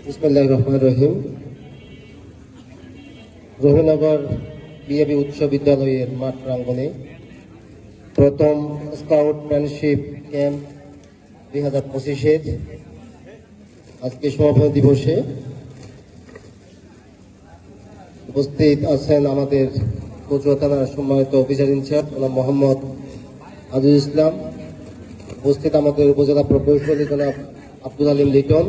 বিসমিল্লাহির রহমানির রহিম। রহিনগর বিএবি উচ্চ বিদ্যালয়ের মাঠ প্রাঙ্গণে প্রথম স্কাউট ফ্রেন্ডশিপ ক্যাম্প 2025-এর আজকে সমাপনী দিবসে উপস্থিত আছেন আমাদের কচুয়া থানার সম্মানিত অফিসার ইনচার্জ মোহাম্মদ আজিজুল ইসলাম, উপস্থিত আমাদের উপজেলা প্রকৌশলী জনাব আব্দুল আলিম লিটন,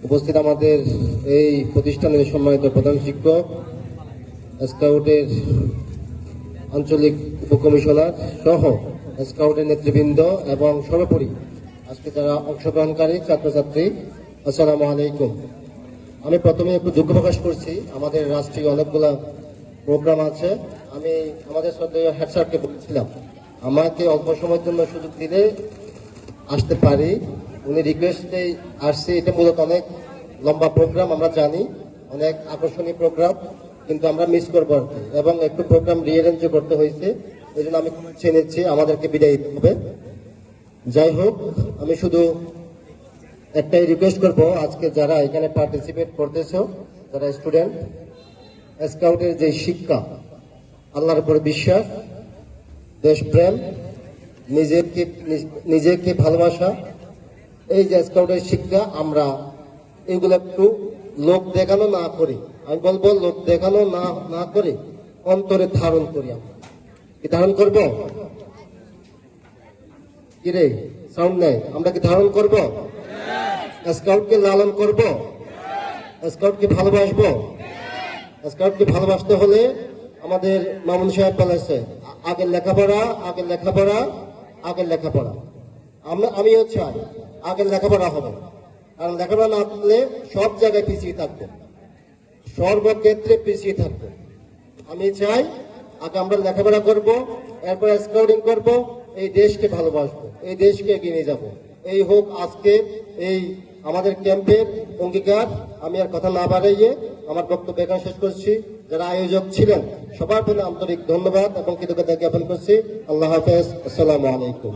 উপস্থিত আমাদের এই প্রতিষ্ঠানের সম্মানিত প্রধান শিক্ষক, স্কাউটের আঞ্চলিক উপকমিশনার সহ স্কাউটের নেতৃবৃন্দ এবং সর্বোপরি আজকে যারা অংশগ্রহণকারী ছাত্রছাত্রী, আসসালামু আলাইকুম। আমি প্রথমে একটু দুঃখ প্রকাশ করছি, আমাদের রাষ্ট্রীয় অনেকগুলা প্রোগ্রাম আছে। আমি আমাদের শ্রদ্ধেয় হেড স্যারকে বলেছিলাম আমাকে অল্প সময়ের জন্য সুযোগ দিলে আসতে পারি। উনি রিকোয়েস্টে আসছে। এটা মূলত অনেক লম্বা প্রোগ্রাম, আমরা জানি, অনেক আকর্ষণীয় প্রোগ্রাম, কিন্তু আমরা মিস করবো আর কি, এবং একটু প্রোগ্রাম রিঅ্যারেঞ্জও করতে হয়েছে। এই জন্য আমি চেয়ে নিচ্ছি, আমাদেরকে বিদায় দিতে হবে। যাই হোক, আমি শুধু একটাই রিকোয়েস্ট করব, আজকে যারা এখানে পার্টিসিপেট করতেছ, যারা স্টুডেন্ট, স্কাউটের যে শিক্ষা, আল্লাহর উপর বিশ্বাস, দেশপ্রেম, নিজেকে ভালোবাসা, এই যে স্কাউটের শিক্ষা, আমরা এগুলো একটু লোক দেখানো না করি, আমি বলবো লোক দেখানো না করে অন্তরে ধারণ করি। আমরা কি ধারণ করব? কি রে, সাউন্ড নেই? আমরা কি ধারণ করব? স্কাউটকে লালন করব, স্কাউটকে ভালোবাসবো। স্কাউটকে ভালোবাসতে হলে আমাদের মামুন সাহেব বলেছে, আগের লেখাপড়া, আগের লেখাপড়া, আগের লেখাপড়া। আমিও চাই আগের লেখাপড়া হবে, কারণ লেখাপড়া না করলে সব জায়গায় পিছিয়ে থাকবো, সর্বক্ষেত্রে পিছিয়ে থাকবো। আমি চাই আগে আমরা লেখাপড়া করব, এরপর স্কাউটিং করব, এই দেশকে ভালোবাসবো, এই দেশকে এগিয়ে নিয়ে যাবো। এই হোক আজকে এই আমাদের ক্যাম্পের অঙ্গীকার। আমি আর কথা না বাড়াইয়ে আমার বক্তব্য এখানে শেষ করছি। যারা আয়োজক ছিলেন সবার প্রতি আন্তরিক ধন্যবাদ এবং কৃতজ্ঞতা জ্ঞাপন করছি। আল্লাহ হাফেজ, আসসালামু আলাইকুম।